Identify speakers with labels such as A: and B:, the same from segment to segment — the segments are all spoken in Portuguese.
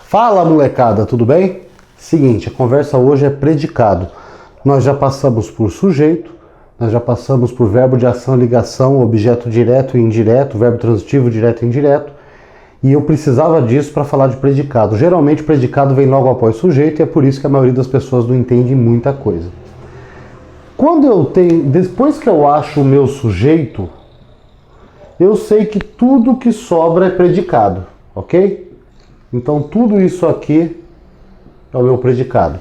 A: Fala, molecada, tudo bem? Seguinte, a conversa hoje é predicado. Nós já passamos por sujeito, nós já passamos por verbo de ação, ligação, objeto direto e indireto, verbo transitivo direto e indireto, e eu precisava disso para falar de predicado. Geralmente o predicado vem logo após sujeito e é por isso que a maioria das pessoas não entende muita coisa. Depois que eu acho o meu sujeito, eu sei que tudo que sobra é predicado, ok? Então tudo isso aqui é o meu predicado.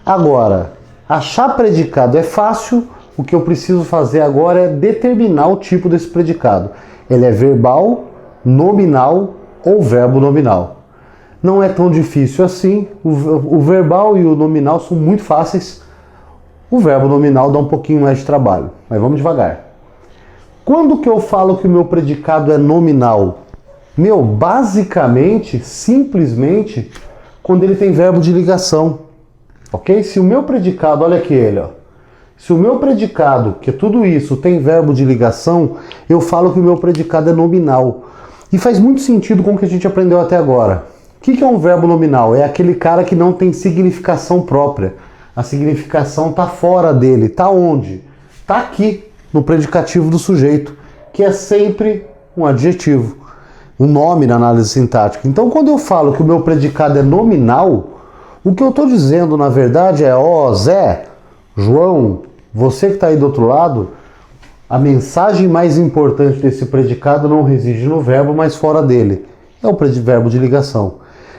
A: Agora, achar predicado é fácil, o que eu preciso fazer agora é determinar o tipo desse predicado. Ele é verbal, nominal ou verbo nominal. Não é tão difícil assim, o verbal e o nominal são muito fáceis, o verbo nominal dá um pouquinho mais de trabalho, mas vamos devagar. Quando que eu falo que o meu predicado é nominal? Basicamente, simplesmente, quando ele tem verbo de ligação, ok? Se o meu predicado, olha aqui ele, ó. Se o meu predicado, que é tudo isso, tem verbo de ligação, eu falo que o meu predicado é nominal. E faz muito sentido com o que a gente aprendeu até agora. O que é um verbo nominal? É aquele cara que não tem significação própria. A significação está fora dele. Está onde? Está aqui, no predicativo do sujeito, que é sempre um adjetivo, um nome na análise sintática. Então, quando eu falo que o meu predicado é nominal, o que eu estou dizendo, na verdade, é: ó, Zé, João, você que está aí do outro lado, a mensagem mais importante desse predicado não reside no verbo, mas fora dele. É o verbo de ligação.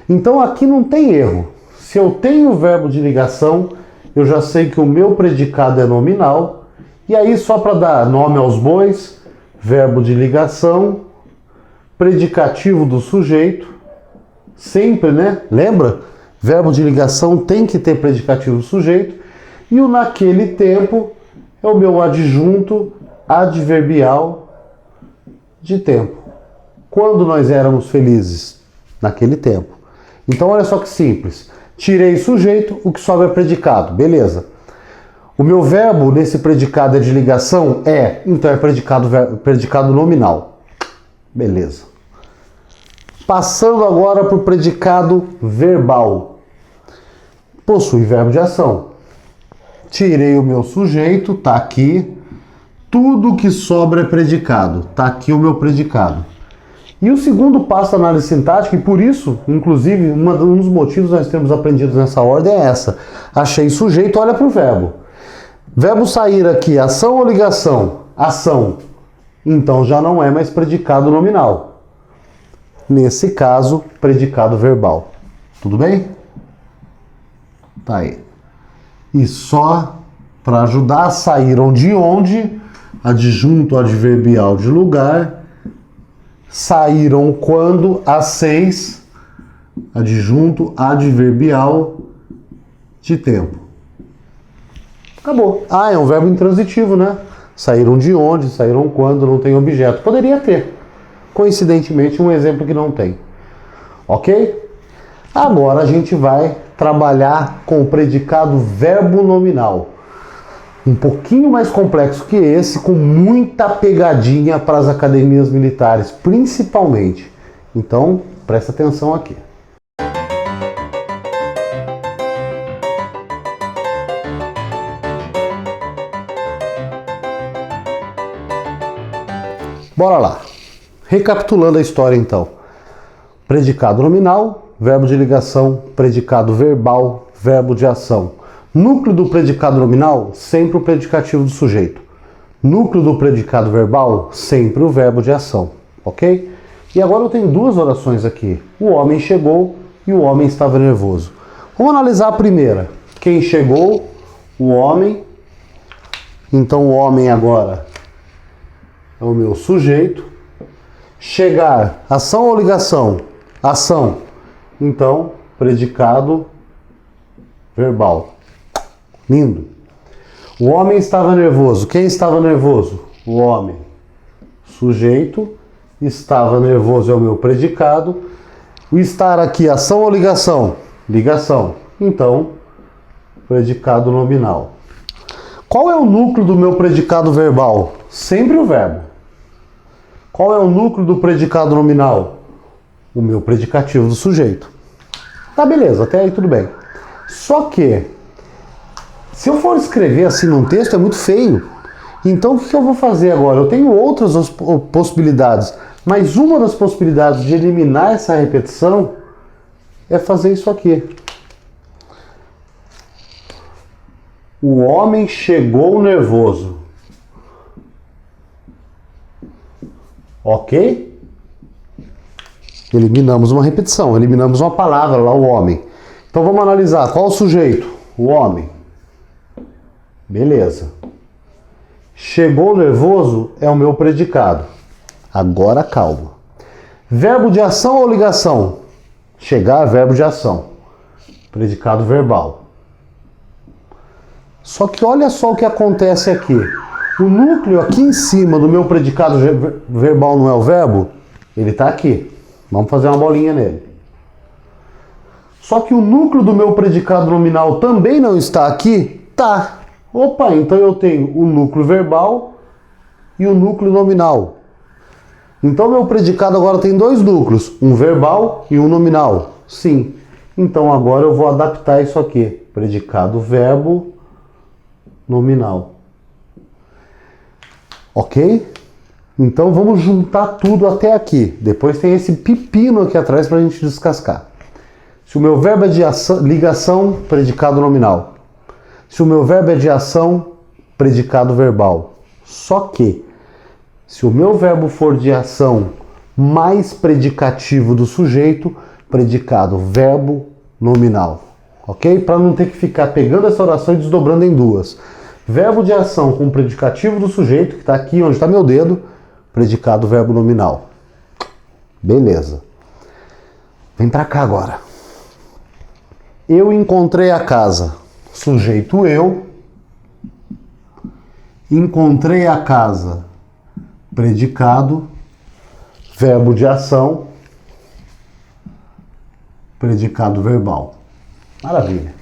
A: Então, aqui não tem erro. Se eu tenho o verbo de ligação, eu já sei que o meu predicado é nominal. E aí, só para dar nome aos bois, verbo de ligação, predicativo do sujeito, sempre, né? Lembra? Verbo de ligação tem que ter predicativo do sujeito. E o naquele tempo é o meu adjunto adverbial de tempo. Quando nós éramos felizes? Naquele tempo. Então, olha só que simples. Tirei sujeito, o que sobra é predicado. Beleza. O meu verbo nesse predicado é de ligação? Então é predicado nominal. Beleza. Passando agora para o predicado verbal. Possui verbo de ação. Tirei o meu sujeito, tá aqui. Tudo que sobra é predicado. Tá aqui o meu predicado. E o segundo passo da análise sintática, e por isso, inclusive, um dos motivos nós temos aprendido nessa ordem é essa. Achei sujeito, olha para o verbo. Verbo sair aqui, ação ou ligação? Ação. Então já não é mais predicado nominal. Nesse caso, predicado verbal. Tudo bem? Tá aí. E só para ajudar, saíram de onde? Adjunto adverbial de lugar. Saíram quando? Às 6. Adjunto adverbial de tempo. Acabou. É um verbo intransitivo, né? Saíram de onde? Saíram quando? Não tem objeto. Poderia ter. Coincidentemente, um exemplo que não tem. Ok? Agora a gente vai trabalhar com o predicado verbo nominal. Um pouquinho mais complexo que esse, com muita pegadinha para as academias militares, principalmente. Então, presta atenção aqui. Bora lá. Recapitulando a história então. Predicado nominal, verbo de ligação, predicado verbal, verbo de ação. Núcleo do predicado nominal, sempre o predicativo do sujeito. Núcleo do predicado verbal, sempre o verbo de ação. Ok? E agora eu tenho duas orações aqui. O homem chegou e o homem estava nervoso. Vamos analisar a primeira. Quem chegou? O homem. Então o homem agora é o meu sujeito. Chegar, ação ou ligação? Ação. Então, predicado verbal. Lindo. O homem estava nervoso. Quem estava nervoso? O homem. Sujeito. Estava nervoso é o meu predicado. O estar aqui, ação ou ligação? Ligação. Então, predicado nominal. Qual é o núcleo do meu predicado verbal? Sempre o verbo. Qual é o núcleo do predicado nominal? O meu predicativo do sujeito. Tá, beleza, até aí tudo bem. Só que, se eu for escrever assim num texto, é muito feio. Então, o que eu vou fazer agora? Eu tenho outras possibilidades, mas uma das possibilidades de eliminar essa repetição é fazer isso aqui. O homem chegou nervoso. Ok? Eliminamos uma repetição, eliminamos uma palavra lá, o homem. Então vamos analisar. Qual o sujeito? O homem. Beleza. Chegou nervoso é o meu predicado. Agora calma. Verbo de ação ou ligação? Chegar, verbo de ação. Predicado verbal. Só que olha só o que acontece aqui. O núcleo aqui em cima do meu predicado verbal não é o verbo? Ele está aqui. Vamos fazer uma bolinha nele. Só que o núcleo do meu predicado nominal também não está aqui? Tá. Opa, então eu tenho o núcleo verbal e o núcleo nominal. Então meu predicado agora tem dois núcleos, um verbal e um nominal. Sim. Então agora eu vou adaptar isso aqui. Predicado verbo nominal. Ok? Então vamos juntar tudo até aqui. Depois tem esse pepino aqui atrás para a gente descascar. Se o meu verbo é de ação, ligação, predicado nominal. Se o meu verbo é de ação, predicado verbal. Só que, se o meu verbo for de ação mais predicativo do sujeito, predicado verbo nominal. Ok? Para não ter que ficar pegando essa oração e desdobrando em duas. Verbo de ação com predicativo do sujeito, que está aqui onde está meu dedo, predicado verbo nominal. Beleza. Vem para cá agora. Eu encontrei a casa. Sujeito eu. Encontrei a casa. Predicado. Verbo de ação. Predicado verbal. Maravilha.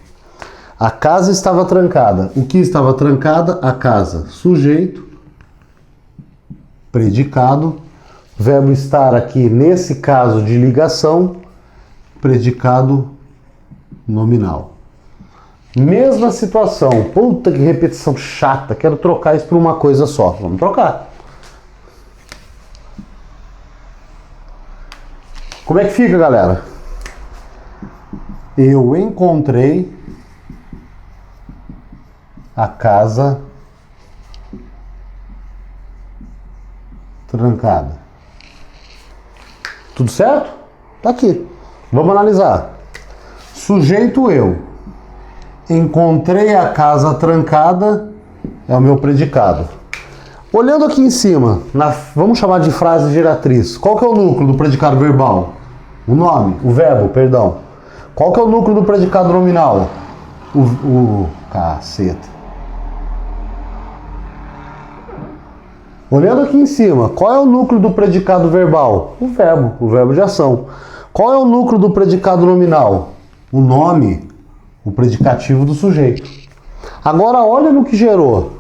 A: A casa estava trancada. O que estava trancada? A casa. Sujeito. Predicado. Verbo estar aqui, nesse caso de ligação. Predicado nominal. Mesma situação. Puta que repetição chata. Quero trocar isso por uma coisa só. Vamos trocar. Como é que fica, galera? Eu encontrei a casa trancada. Tudo certo? Tá aqui. Vamos analisar. Sujeito eu. Encontrei a casa trancada é o meu predicado. Olhando aqui em cima, vamos chamar de frase geratriz. Qual que é o núcleo do predicado verbal? O nome, o verbo, perdão. Qual que é o núcleo do predicado nominal? Caceta. Olhando aqui em cima, qual é o núcleo do predicado verbal? O verbo de ação. Qual é o núcleo do predicado nominal? O nome, o predicativo do sujeito. Agora olha no que gerou.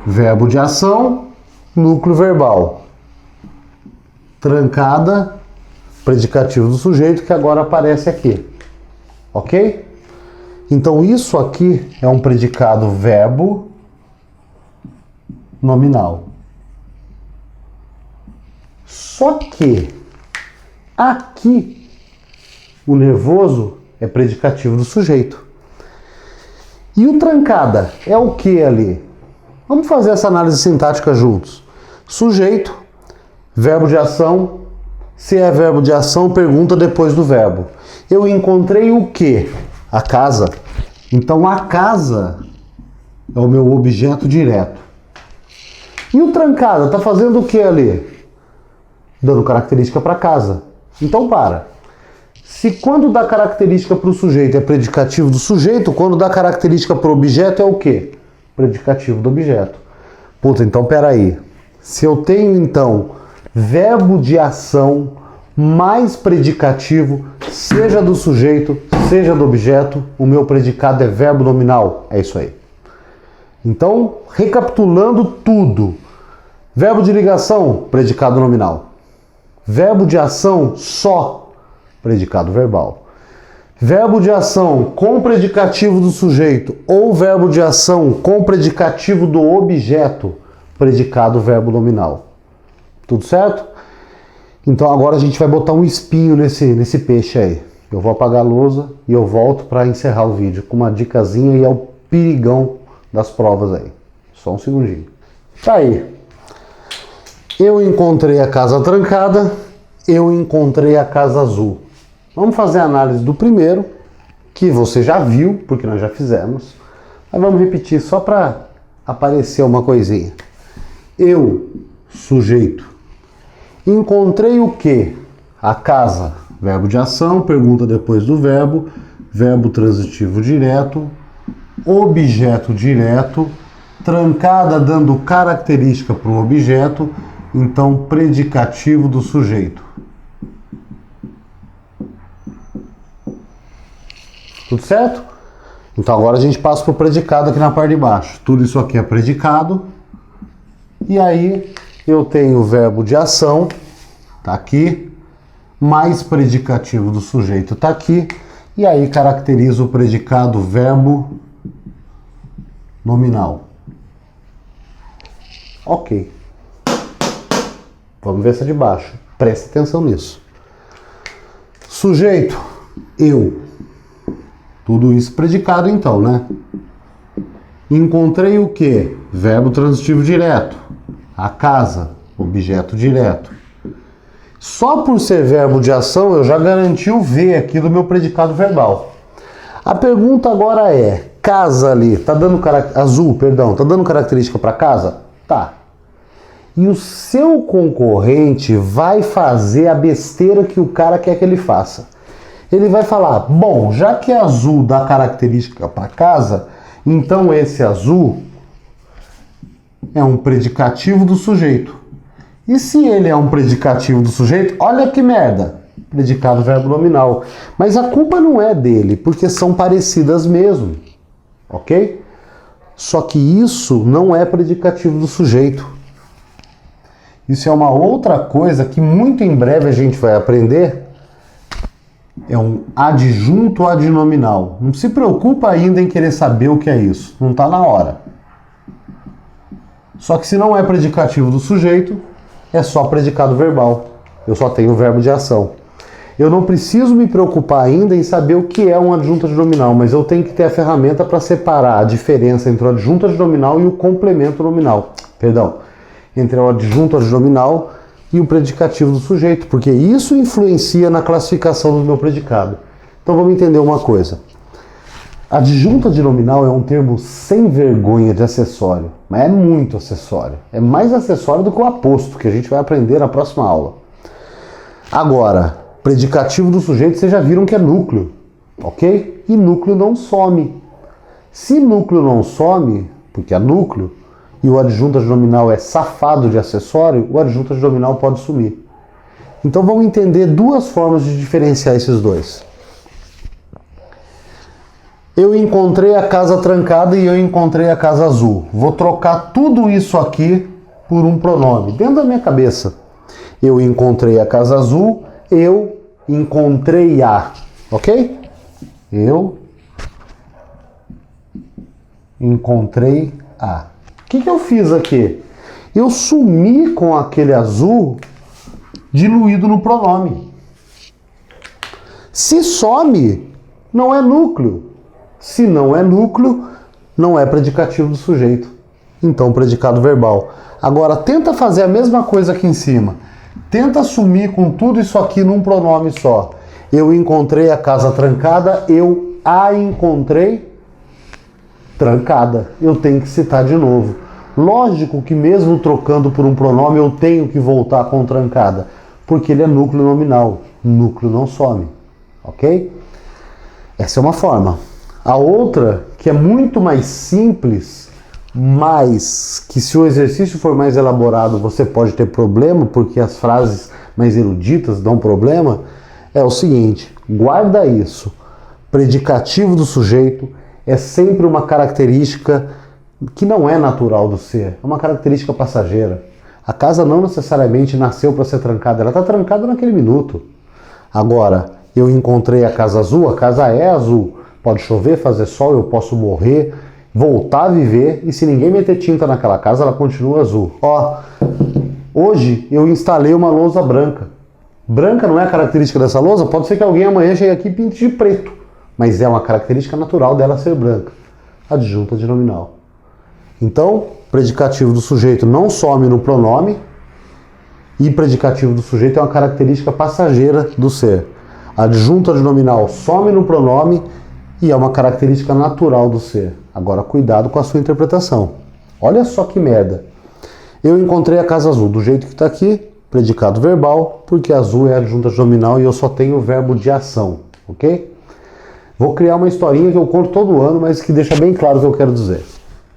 A: Verbo de ação, núcleo verbal. Trancada, predicativo do sujeito, que agora aparece aqui. Ok? Então isso aqui é um predicado verbo nominal. Só que aqui o nervoso é predicativo do sujeito. E o trancada é o que ali? Vamos fazer essa análise sintática juntos. Sujeito, verbo de ação. Se é verbo de ação, pergunta depois do verbo. Eu encontrei o que? A casa. Então a casa é o meu objeto direto. E o trancada está fazendo o que ali? Dando característica para casa. Então para. Se quando dá característica para o sujeito é predicativo do sujeito, quando dá característica para o objeto é o quê? Predicativo do objeto. Puta, então peraí. Se eu tenho então verbo de ação mais predicativo, seja do sujeito, seja do objeto, o meu predicado é verbo nominal. É isso aí. Então, recapitulando tudo. Verbo de ligação, predicado nominal. Verbo de ação, só, predicado verbal. Verbo de ação com predicativo do sujeito ou verbo de ação com predicativo do objeto, predicado verbo nominal. Tudo certo? Então agora a gente vai botar um espinho nesse peixe aí. Eu vou apagar a lousa e eu volto para encerrar o vídeo com uma dicasinha e é o perigão das provas aí. Só um segundinho. Tá aí. Eu encontrei a casa trancada, eu encontrei a casa azul. Vamos fazer a análise do primeiro, que você já viu, porque nós já fizemos. Mas vamos repetir só para aparecer uma coisinha. Eu, sujeito, encontrei o quê? A casa, verbo de ação, pergunta depois do verbo, verbo transitivo direto, objeto direto, trancada dando característica para o objeto, então predicativo do sujeito. Tudo certo? Então agora a gente passa para o predicado aqui na parte de baixo. Tudo isso aqui é predicado. E aí eu tenho o verbo de ação, tá aqui, mais predicativo do sujeito tá aqui. E aí caracteriza o predicado verbo nominal. Ok. Vamos ver essa de baixo. Preste atenção nisso. Sujeito, eu. Tudo isso predicado então, né? Encontrei o quê? Verbo transitivo direto. A casa, objeto direto. Só por ser verbo de ação eu já garanti o V aqui do meu predicado verbal. A pergunta agora é, casa ali, tá dando azul, perdão, tá dando característica para casa? Tá. E o seu concorrente vai fazer a besteira que o cara quer que ele faça. Ele vai falar, bom, já que azul dá característica para casa, então esse azul é um predicativo do sujeito. E se ele é um predicativo do sujeito, olha que merda, predicado verbo nominal. Mas a culpa não é dele, porque são parecidas mesmo, ok? Só que isso não é predicativo do sujeito. Isso é uma outra coisa que muito em breve a gente vai aprender. É um adjunto adnominal. Não se preocupa ainda em querer saber o que é isso. Não está na hora. Só que se não é predicativo do sujeito, é só predicado verbal. Eu só tenho o verbo de ação. Eu não preciso me preocupar ainda em saber o que é um adjunto adnominal, mas eu tenho que ter a ferramenta para separar a diferença entre o adjunto adnominal e o complemento nominal. Perdão. Entre o adjunto adnominal e o predicativo do sujeito, porque isso influencia na classificação do meu predicado. Então vamos entender uma coisa. Adjunto adnominal é um termo sem vergonha de acessório, mas é muito acessório. É mais acessório do que o aposto, que a gente vai aprender na próxima aula. Agora, predicativo do sujeito, vocês já viram que é núcleo, ok? E núcleo não some. Se núcleo não some, porque é núcleo, e o adjunto adnominal é safado de acessório, o adjunto adnominal pode sumir. Então vamos entender duas formas de diferenciar esses dois. Eu encontrei a casa trancada e eu encontrei a casa azul. Vou trocar tudo isso aqui por um pronome, dentro da minha cabeça. Eu encontrei a casa azul, eu encontrei a, ok? Eu encontrei a. O que eu fiz aqui? Eu sumi com aquele azul diluído no pronome. Se some, não é núcleo. Se não é núcleo, não é predicativo do sujeito. Então, predicado verbal. Agora, tenta fazer a mesma coisa aqui em cima. Tenta sumir com tudo isso aqui num pronome só. Eu encontrei a casa trancada, eu a encontrei trancada. Eu tenho que citar de novo. Lógico que mesmo trocando por um pronome eu tenho que voltar com trancada, porque ele é núcleo nominal. Núcleo não some, ok? Essa é uma forma. A outra, que é muito mais simples, mas que se o exercício for mais elaborado você pode ter problema, porque as frases mais eruditas dão problema, é o seguinte, guarda isso. Predicativo do sujeito é sempre uma característica que não é natural do ser, é uma característica passageira. A casa não necessariamente nasceu para ser trancada, ela está trancada naquele minuto. Agora, eu encontrei a casa azul, a casa é azul. Pode chover, fazer sol, eu posso morrer, voltar a viver, e se ninguém meter tinta naquela casa, ela continua azul. Ó, hoje eu instalei uma lousa branca. Branca não é a característica dessa lousa? Pode ser que alguém amanhã chegue aqui e pinte de preto, mas é uma característica natural dela ser branca. Adjunta de nominal. Então, predicativo do sujeito não some no pronome, e predicativo do sujeito é uma característica passageira do ser. Adjunta de nominal some no pronome e é uma característica natural do ser. Agora, cuidado com a sua interpretação. Olha só que merda. Eu encontrei a casa azul do jeito que está aqui, predicado verbal, porque azul é adjunta de nominal e eu só tenho o verbo de ação, ok? Vou criar uma historinha que eu conto todo ano, mas que deixa bem claro o que eu quero dizer.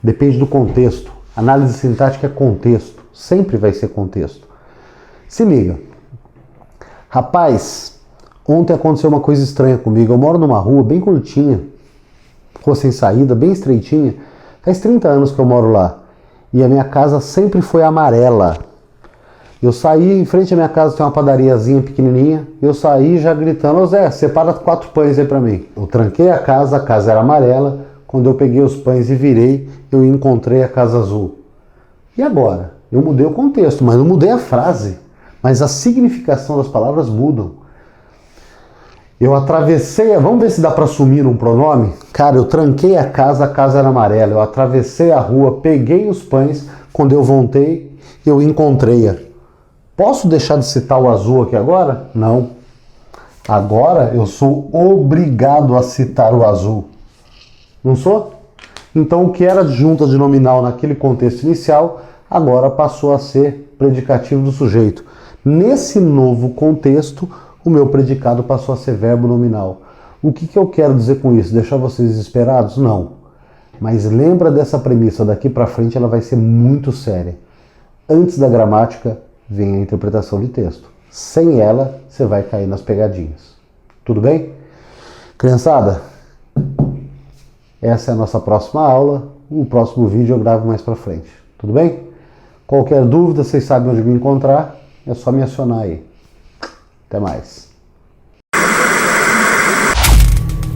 A: Depende do contexto. Análise sintática é contexto. Sempre vai ser contexto. Se liga. Rapaz, ontem aconteceu uma coisa estranha comigo. Eu moro numa rua bem curtinha, rua sem saída, bem estreitinha. Faz 30 anos que eu moro lá. E a minha casa sempre foi amarela. Eu saí, em frente à minha casa tem uma padariazinha pequenininha. Eu saí já gritando: ô Zé, separa 4 pães aí pra mim. Eu tranquei a casa era amarela. Quando eu peguei os pães e virei, eu encontrei a casa azul. E agora? Eu mudei o contexto, mas não mudei a frase. Mas a significação das palavras mudam. Eu atravessei, vamos ver se dá para assumir um pronome? Cara, eu tranquei a casa era amarela. Eu atravessei a rua, peguei os pães, quando eu voltei, eu encontrei-a. Posso deixar de citar o azul aqui agora? Não. Agora eu sou obrigado a citar o azul. Não sou? Então o que era adjunta de nominal naquele contexto inicial, agora passou a ser predicativo do sujeito. Nesse novo contexto, o meu predicado passou a ser verbo nominal. O que eu quero dizer com isso? Deixar vocês desesperados? Não. Mas lembra dessa premissa, daqui para frente ela vai ser muito séria. Antes da gramática, vem a interpretação de texto. Sem ela, você vai cair nas pegadinhas. Tudo bem? Criançada, essa é a nossa próxima aula. O próximo vídeo eu gravo mais para frente. Tudo bem? Qualquer dúvida, vocês sabem onde me encontrar. É só me acionar aí. Até mais.